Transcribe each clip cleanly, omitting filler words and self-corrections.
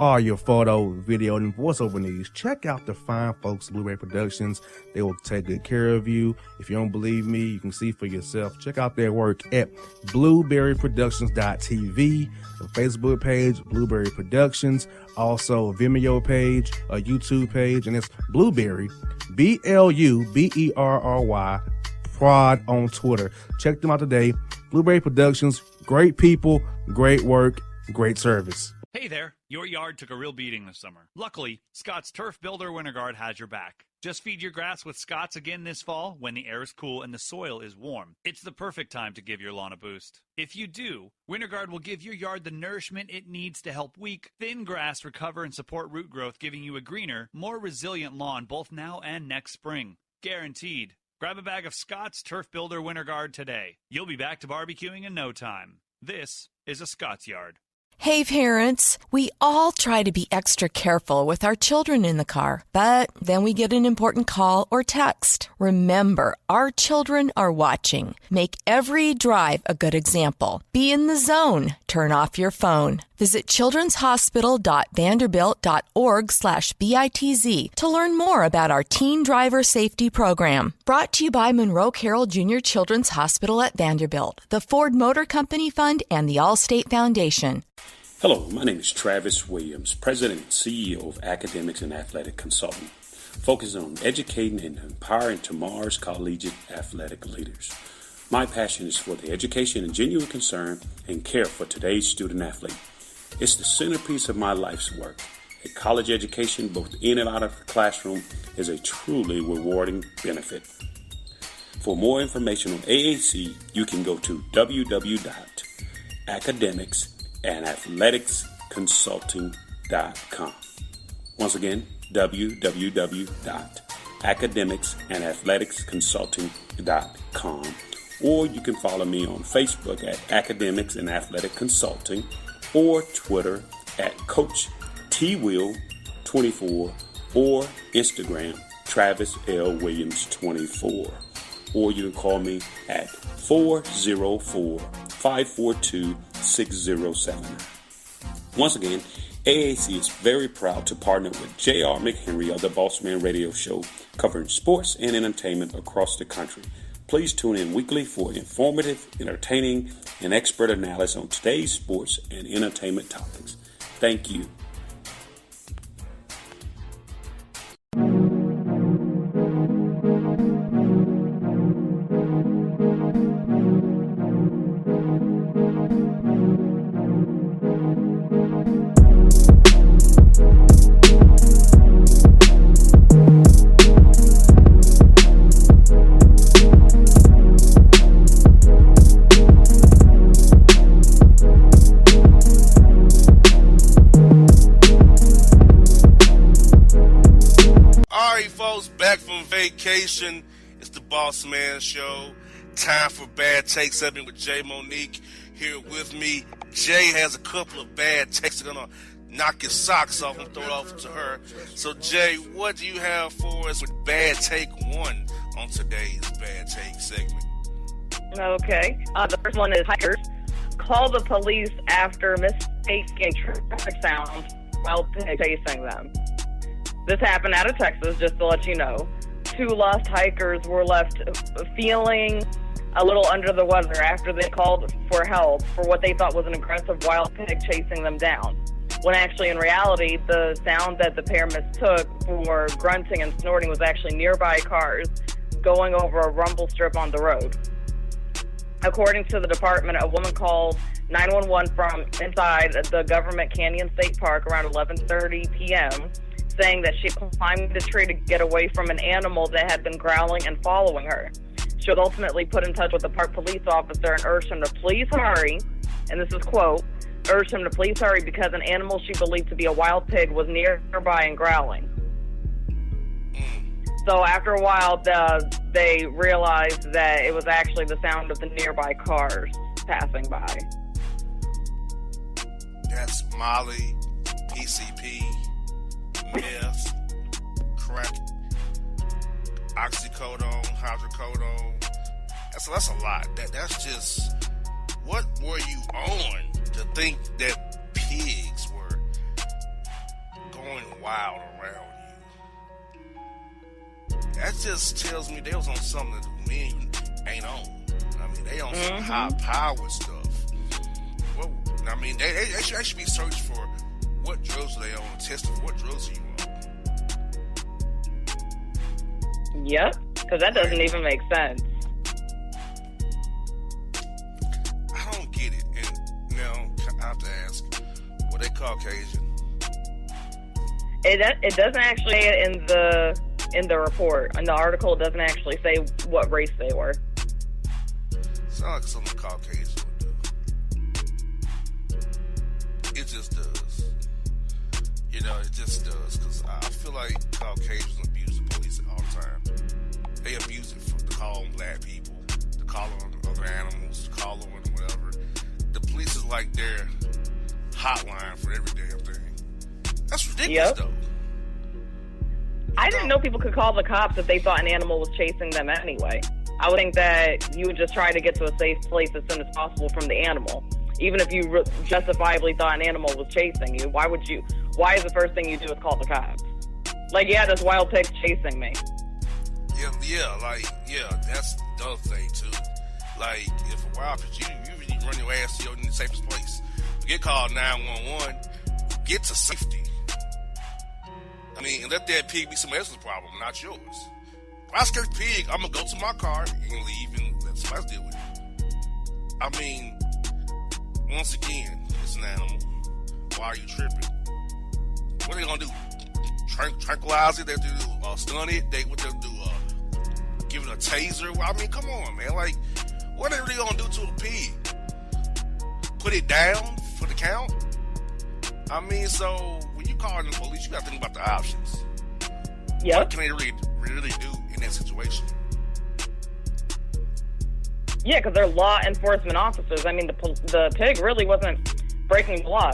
all your photo, video, and voiceover needs, check out the fine folks at Blueberry Productions. They will take good care of you. If you don't believe me, you can see for yourself. Check out their work at blueberryproductions.tv, the Facebook page, Blueberry Productions, also a Vimeo page, a YouTube page, and it's Blueberry, BLUBERRY, Prod on Twitter. Check them out today. Blueberry Productions, great people, great work, great service. Hey there, your yard took a real beating this summer. Luckily, Scott's Turf Builder Winter Guard has your back. Just feed your grass with Scott's again this fall when the air is cool and the soil is warm. It's the perfect time to give your lawn a boost. If you do, Winter Guard will give your yard the nourishment it needs to help weak, thin grass recover and support root growth, giving you a greener, more resilient lawn both now and next spring. Guaranteed. Grab a bag of Scott's Turf Builder Winter Guard today. You'll be back to barbecuing in no time. This is a Scott's Yard. Hey parents, we all try to be extra careful with our children in the car, but then we get an important call or text. Remember, our children are watching. Make every drive a good example. Be in the zone. Turn off your phone. Visit childrenshospital.vanderbilt.org/BITZ to learn more about our teen driver safety program. Brought to you by Monroe Carroll Jr. Children's Hospital at Vanderbilt, the Ford Motor Company Fund, and the Allstate Foundation. Hello, my name is Travis Williams, President and CEO of Academics and Athletic Consulting, focusing on educating and empowering tomorrow's collegiate athletic leaders. My passion is for the education and genuine concern and care for today's student athlete. It's the centerpiece of my life's work. A college education, both in and out of the classroom, is a truly rewarding benefit. For more information on AAC, you can go to www.academicsandathleticsconsulting.com. Once again, www.academicsandathleticsconsulting.com. Or you can follow me on Facebook at Academics and Athletic Consulting, or Twitter at Coach TWill24, or Instagram Travis L. Williams 24. Or you can call me at 404-542-6079. Once again, AAC is very proud to partner with J.R. McHenry of the Bossman Radio Show, covering sports and entertainment across the country. Please tune in weekly for informative, entertaining, and expert analysis on today's sports and entertainment topics. Thank you. Vacation. It's the Bossman Show. Time for Bad Takes. Something with Jay Monique here with me. Jay has a couple of bad takes. They're gonna knock your socks off and throw it off to her. So Jay, what do you have for us with Bad Take 1 on today's Bad Take segment? Okay. The first one is hikers call the police after mistaking traffic sounds while chasing them. This happened out of Texas, just to let you know. 2 lost hikers were left feeling a little under the weather after they called for help for what they thought was an aggressive wild pig chasing them down, when actually in reality the sound that the pair mistook for grunting and snorting was actually nearby cars going over a rumble strip on the road. According to the department, a woman called 911 from inside the Government Canyon State Park around 11:30 p.m., saying that she climbed a tree to get away from an animal that had been growling and following her. She was ultimately put in touch with the park police officer and urged him to please hurry, and this is quote, urged him to please hurry because an animal she believed to be a wild pig was nearby and growling. So after a while, they realized that it was actually the sound of the nearby cars passing by. That's Molly, PCP, meth, crack, oxycodone, hydrocodone. That's a lot. That's just, what were you on to think that pigs were wild around you. That just tells me they was on something that men ain't on. I mean, they on some high power stuff. Well, I mean, they should be searched for what drugs are they on, testing for what drugs are you on. Yep, because that doesn't even make sense. I don't get it. And now I have to ask, were they Caucasian? It doesn't actually in the report, in the article. It doesn't actually say what race they were. Sounds like something Caucasian would do. It just does. You know, it just does. Because I feel like Caucasians abuse the police all the time. They abuse it to call on black people, to call on other animals, to call on whatever. The police is like their hotline for every damn thing. That's ridiculous, though. I didn't know people could call the cops if they thought an animal was chasing them anyway. I would think that you would just try to get to a safe place as soon as possible from the animal. Even if you justifiably thought an animal was chasing you, why is the first thing you do is call the cops? Like, yeah, this wild pig's chasing me. That's the other thing, too. Like, if a wild pig, you really run your ass to the safest place. Get called 911, get to safety. I mean, and let that pig be somebody else's problem, not yours. If I scare the pig, I'm going to go to my car and leave and let somebody else deal with it. I mean, once again, it's an animal. Why are you tripping? What are they going to do? Tranquilize it? They'll do stun it? What they'll do? Give it a taser? I mean, come on, man. Like, what are they really going to do to a pig? Put it down for the count? I mean, so when you call the police, you got to think about the options. Yep. What can they really do in that situation? Yeah, because they're law enforcement officers. I mean, the pig really wasn't breaking the law,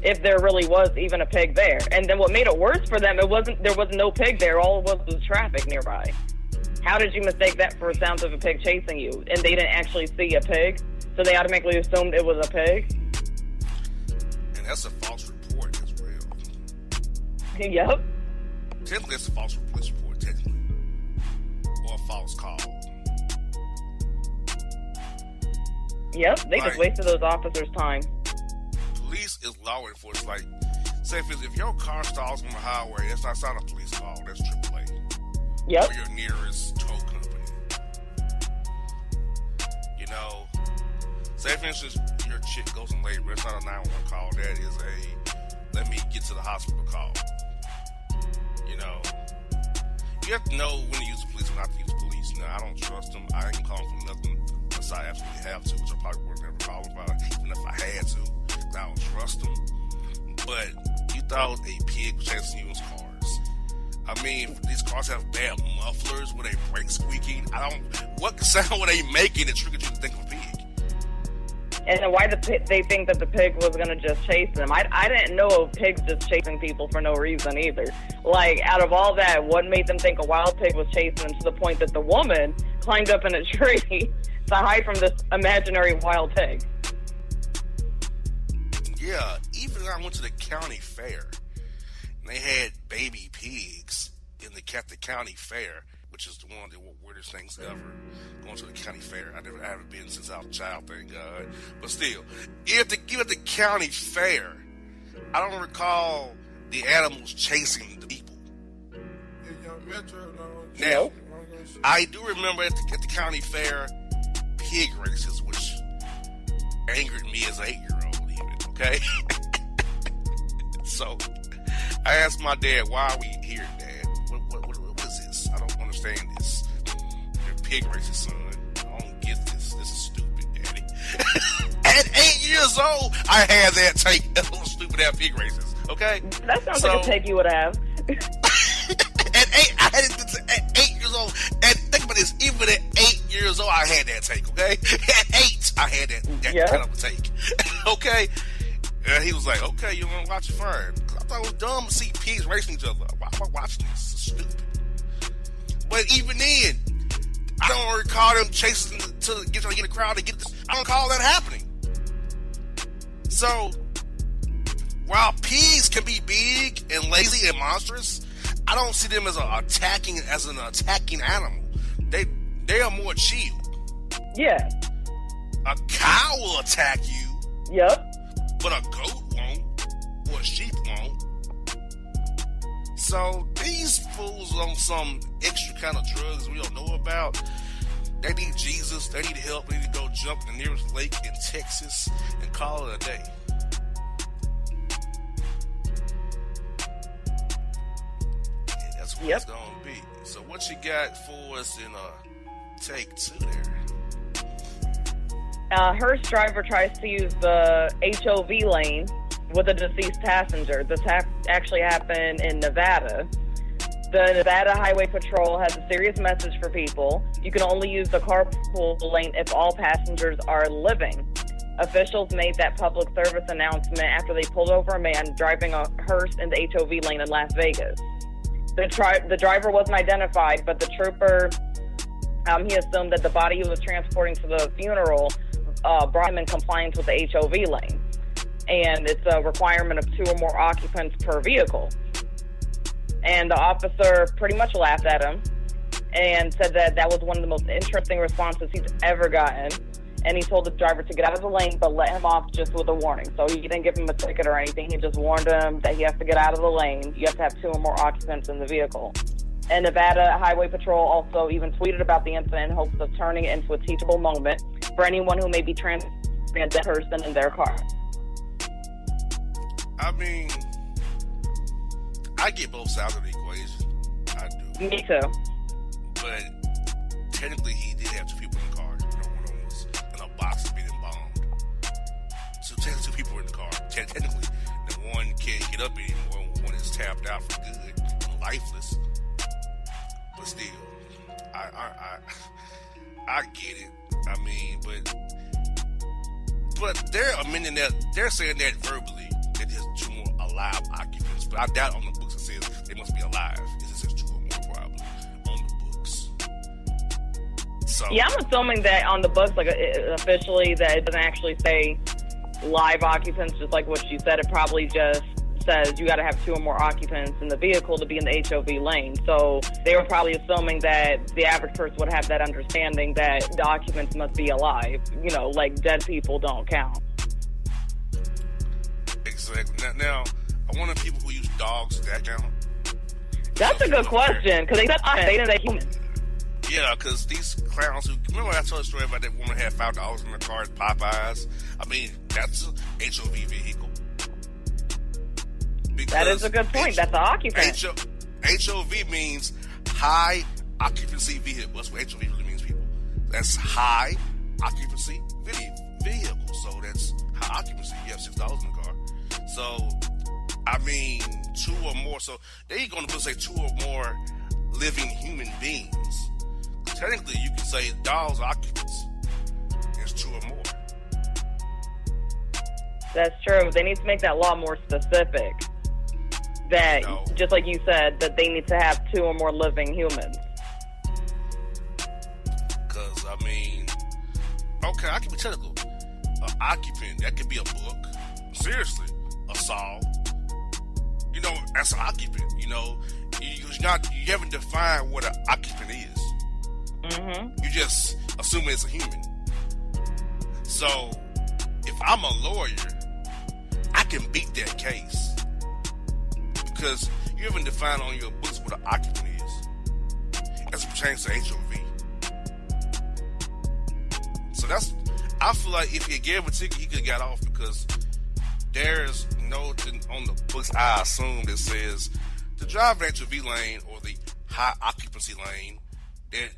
if there really was even a pig there. And then what made it worse for them, there was no pig there. All it was traffic nearby. How did you mistake that for sounds of a pig chasing you? And they didn't actually see a pig, so they automatically assumed it was a pig? And that's a false report as well. Yep. Technically, it's a false police report, technically. Or a false call. Yep, they just wasted those officers' time. Police is law enforcement. Like, say if your car stalls on the highway, that's not a police call, that's AAA. Yep. Or your nearest tow company. You know, say for instance, your chick goes in labor, it's not a 911 call, that is a let me get to the hospital call. You know, you have to know when to use the police and not to use the police. Now, I don't trust them. I ain't calling for nothing unless I absolutely have to, which I probably would never call about it, even if I had to, because I don't trust them. But you thought a pig was chasing you in cars. I mean, these cars have bad mufflers where they brake squeaking. What sound were they making that triggered you to think of a pig? And then why they think that the pig was going to just chase them. I didn't know of pigs just chasing people for no reason either. Like, out of all that, what made them think a wild pig was chasing them to the point that the woman climbed up in a tree to hide from this imaginary wild pig? Yeah, even when I went to the county fair, and they had baby pigs in the county fair, which is one of the weirdest things ever. Going to the county fair, I haven't been since I was a child, thank God. But still, if the county fair, I don't recall the animals chasing the people. Now, I do remember at the county fair pig races, which angered me as an 8-year-old, even. Okay, so I asked my dad, "Why are we here, Dad? What is this? I don't understand this. They're pig races, son. I don't get this. This is stupid, Daddy." At 8 years old, I had that take. That's little stupid ass pig races. Okay, that sounds like a pig you would have. At 8 years old, and think about this. Even at 8 years old, I had that take. Okay, at 8, I had that kind of a take. Okay. And he was like, "Okay, you want to watch it fine?" I thought it was dumb to see pigs racing each other. Why am I watching this? It's stupid. But even then, I don't recall them chasing to get a crowd to get this. I don't recall that happening. So, while pigs can be big and lazy and monstrous, I don't see them as an attacking animal. They are more chill. Yeah. A cow will attack you. Yep. But a goat won't, or a sheep won't. So these fools on some extra kind of drugs we don't know about. They need Jesus. They need help. They need to go jump in the nearest lake in Texas and call it a day. Yeah, that's what it's gonna be. So what you got for us in take two there? Hearst driver tries to use the HOV lane with a deceased passenger. This actually happened in Nevada. The Nevada Highway Patrol has a serious message for people. You can only use the carpool lane if all passengers are living. Officials made that public service announcement after they pulled over a man driving a hearse in the HOV lane in Las Vegas. The driver wasn't identified, but the trooper, he assumed that the body he was transporting to the funeral brought him in compliance with the HOV lane. And it's a requirement of 2 or more occupants per vehicle. And the officer pretty much laughed at him and said that was one of the most interesting responses he's ever gotten. And he told the driver to get out of the lane, but let him off just with a warning. So he didn't give him a ticket or anything. He just warned him that he has to get out of the lane. You have to have 2 or more occupants in the vehicle. And Nevada Highway Patrol also even tweeted about the incident in hopes of turning it into a teachable moment for anyone who may be transporting a dead person in their car. I mean, I get both sides of the equation. I do. Me too. But technically, he did have 2 people in the car. One of them was in a box being bombed. So technically, 2 people were in the car. Technically, the one can't get up anymore. One is tapped out for good, lifeless. But still, I get it. I mean, but they're amending that. They're saying that verbally that there's 2 more alive occupants. But I doubt on the books it says they must be alive. It just says 2 or more probably on the books. So yeah, I'm assuming that on the books, like officially, that it doesn't actually say live occupants, just like what you said. It probably just says you got to have 2 or more occupants in the vehicle to be in the HOV lane. So they were probably assuming that the average person would have that understanding that the occupants must be alive. You know, like dead people don't count. Exactly. Now, I wonder if people who use dogs, that count? That's a good question, because they didn't say human. Yeah, because these clowns who... Remember I told a story about that woman who had $5 in her car at Popeyes? I mean, that's an HOV vehicle. Because that is a good point. That's an occupant. HOV means high occupancy vehicle. That's what HOV really means, people. That's high occupancy vehicle. So that's high occupancy. You have $6 in the car. So, I mean, 2 or more. So they're going to say 2 or more living human beings. Technically, you can say dogs are occupants. There's 2 or more. That's true. They need to make that law more specific. That, just like you said, that they need to have 2 or more living humans. Because, I mean, okay, I can be technical. An occupant, that could be a book. Seriously, a saw. You know, that's an occupant. You know, you haven't defined what an occupant is. Mm-hmm. You just assume it's a human. So, if I'm a lawyer, I can beat that case. Because you haven't defined on your books what an occupant is. As it pertains to HOV. So I feel like if he gave a ticket, he could have got off because there's nothing on the books, I assume, that says to drive an HOV lane or the high occupancy lane, that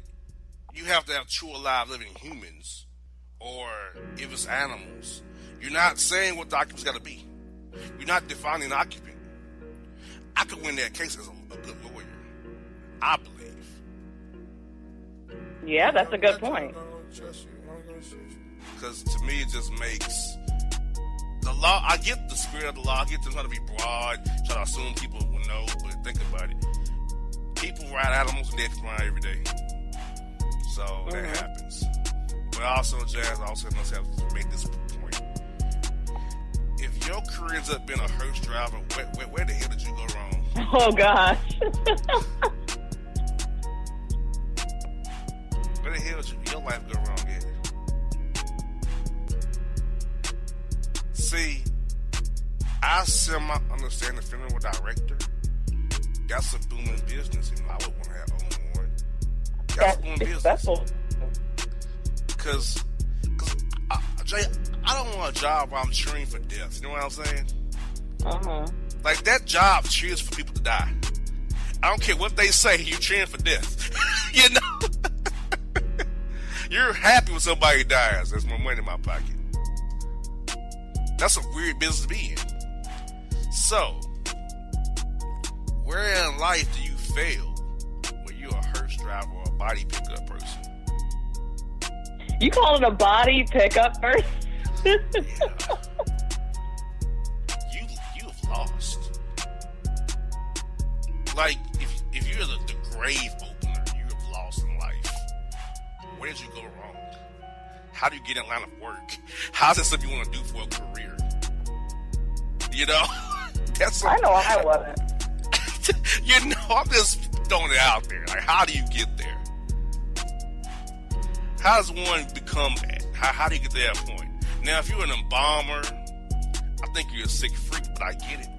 you have to have 2 alive living humans, or if it's animals. You're not saying what the occupant's got to be. You're not defining an occupant. I could win that case as a good lawyer, I believe. Yeah, that's a good point. Because to me, it just makes the law. I get the spirit of the law. I get them trying to be broad, try to assume people will know, but think about it. People ride animals and dead people ride every day. So that happens. But also, Jazz, I also must have to make this point. If your career ends up being a hearse driver, where the hell did you go wrong? Oh gosh. Where the hell did your life go wrong, Eddie? See, I semi-understand the funeral director. That's a booming business. You know, I would want to have own one. That's a booming business. Because, Jay, I don't want a job where I'm cheering for death. You know what I'm saying? Uh-huh. Like, that job cheers for people to die. I don't care what they say, you're cheering for death. You know? You're happy when somebody dies. There's more money in my pocket. That's a weird business to be in. So, where in life do you fail when you're a hearse driver or a body pickup person? You call it a body pickup person? Yeah. You've lost. Like, if you're the grave opener, you've lost in life. Where did you go wrong? How do you get in line of work? How's that something you want to do for a career? You know? I know I wasn't. You know, I'm just throwing it out there. Like, how do you get there? How does one become that? How do you get to that point? Now, if you're an embalmer, I think you're a sick freak, but I get it.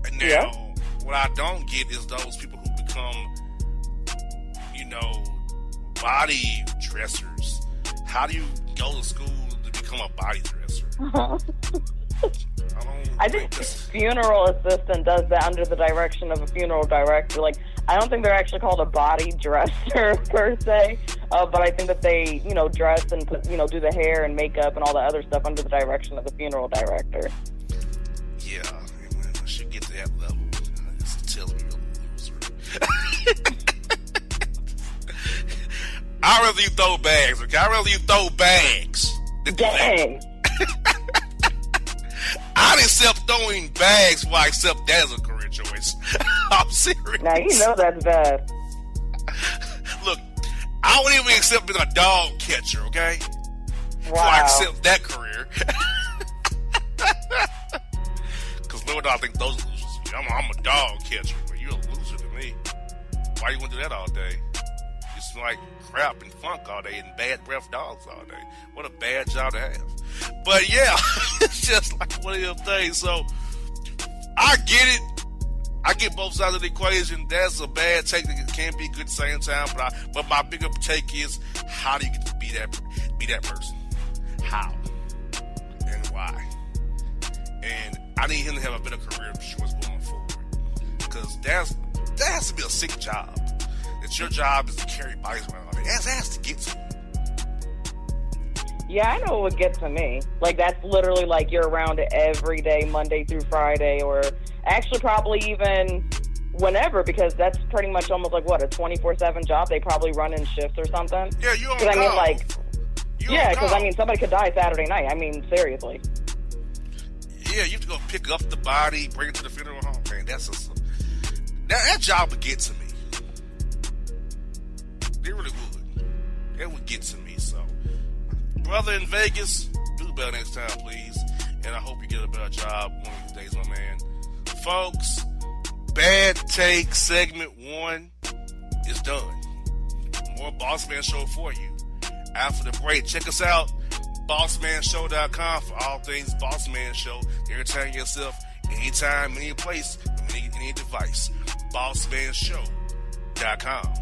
And now, what I don't get is those people who become, you know, body dressers. How do you go to school to become a body dresser? I think the funeral assistant does that under the direction of a funeral director. Like, I don't think they're actually called a body dresser per se, but I think that they, you know, dress and put, you know, do the hair and makeup and all the other stuff under the direction of the funeral director. Yeah, once you get to that level, just tell me you're a loser. I'd rather you throw bags, okay? I'd rather you throw bags. Dang. I'd accept throwing bags before I accept that as a career choice. I'm serious. Now, you know that's bad. Look, I wouldn't even accept being a dog catcher, okay? Wow. Before I accept that career. Because Lord, I think those are losers. I'm a dog catcher, but you're a loser to me. Why do you want to do that all day? You smell like crap and funk all day and bad breath dogs all day. What a bad job to have. But yeah, it's just like one of them things. So I get it. I get both sides of the equation. That's a bad take that can be good at the same time. But my bigger take is, how do you get to be that person? How and why? And I need him to have a better career choice going forward, because that has to be a sick job. That your job is to carry bodies around. That has to get to you. Yeah, I know it would get to me. Like, that's literally like you're around it every day, Monday through Friday, or actually probably even whenever, because that's pretty much almost like, what, a 24/7 job? They probably run in shifts or something. Yeah, you're on call. I mean, like, yeah, because I mean, somebody could die Saturday night. I mean, seriously. Yeah, you have to go pick up the body, bring it to the funeral home. Man, that job would get to me. It really would. It would get to me. So, brother in Vegas, do better next time, please. And I hope you get a better job one of these days, my man. Folks, Bad Take segment 1 is done. More Bossman Show for you. After the break, check us out, BossmanShow.com, for all things Bossman Show. Entertain yourself anytime, any place, from any device. BossmanShow.com.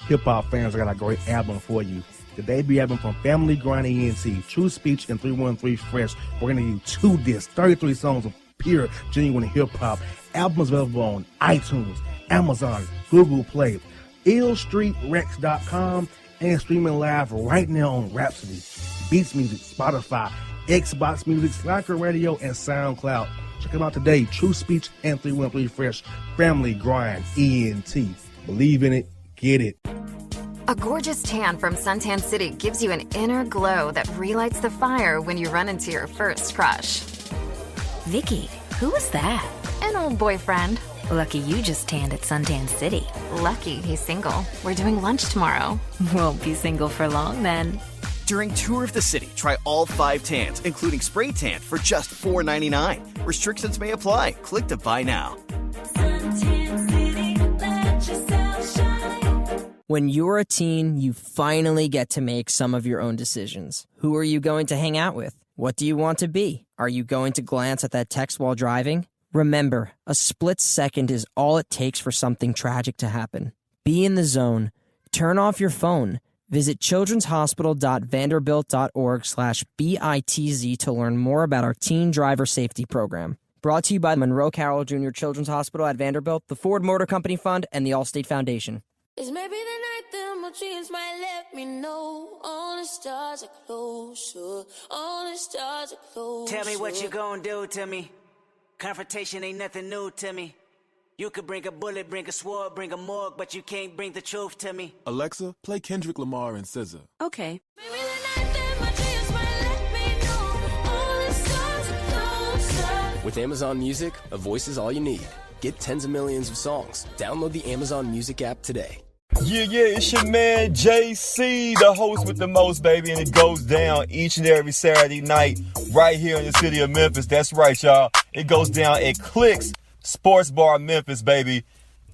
Hip-hop fans, I got a great album for you. The debut album from Family Grind ENT, True Speech, and 313 Fresh. We're going to give you 2 discs, 33 songs of pure, genuine hip-hop. Albums available on iTunes, Amazon, Google Play, illstreetrex.com, and streaming live right now on Rhapsody, Beats Music, Spotify, Xbox Music, Slacker Radio, and SoundCloud. Check them out today. True Speech and 313 Fresh. Family Grind ENT. Believe in it. Get it. A gorgeous tan from Suntan City gives you an inner glow that relights the fire when you run into your first crush. Vicky, who was that? An old boyfriend. Lucky you just tanned at Suntan City. Lucky he's single. We're doing lunch tomorrow. Won't be single for long then. During Tour of the City, try all 5 tans, including spray tan, for just $4.99. Restrictions may apply. Click to buy now. When you're a teen, you finally get to make some of your own decisions. Who are you going to hang out with? What do you want to be? Are you going to glance at that text while driving? Remember, a split second is all it takes for something tragic to happen. Be in the zone. Turn off your phone. Visit childrenshospital.vanderbilt.org/BITZ to learn more about our teen driver safety program. Brought to you by the Monroe Carroll Jr. Children's Hospital at Vanderbilt, the Ford Motor Company Fund, and the Allstate Foundation. It's maybe the night that my dreams might let me know. All the stars are closer. All the stars are closer. Tell me what you gonna do to me. Confrontation ain't nothing new to me. You could bring a bullet, bring a sword, bring a morgue, but you can't bring the truth to me. Alexa, play Kendrick Lamar and SZA. Okay. Maybe the night that my dreams might let me know. All the stars are closer. With Amazon Music, a voice is all you need. Get tens of millions of songs. Download the Amazon Music app today. Yeah, it's your man JC, the host with the most, baby, and it goes down each and every Saturday night right here in the city of Memphis. That's right, y'all. It goes down at Clicks Sports Bar Memphis, baby.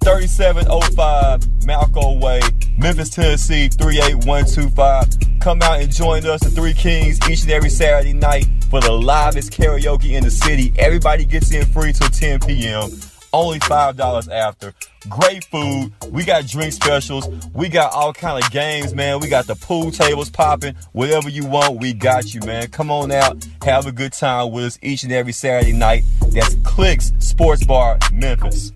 3705 Malco Way, Memphis, Tennessee, 38125. Come out and join us, the Three Kings, each and every Saturday night for the livest karaoke in the city. Everybody gets in free till 10 p.m. Only $5 after. Great food. We got drink specials. We got all kind of games, man. We got the pool tables popping. Whatever you want, we got you, man. Come on out. Have a good time with us each and every Saturday night. That's Clicks Sports Bar, Memphis.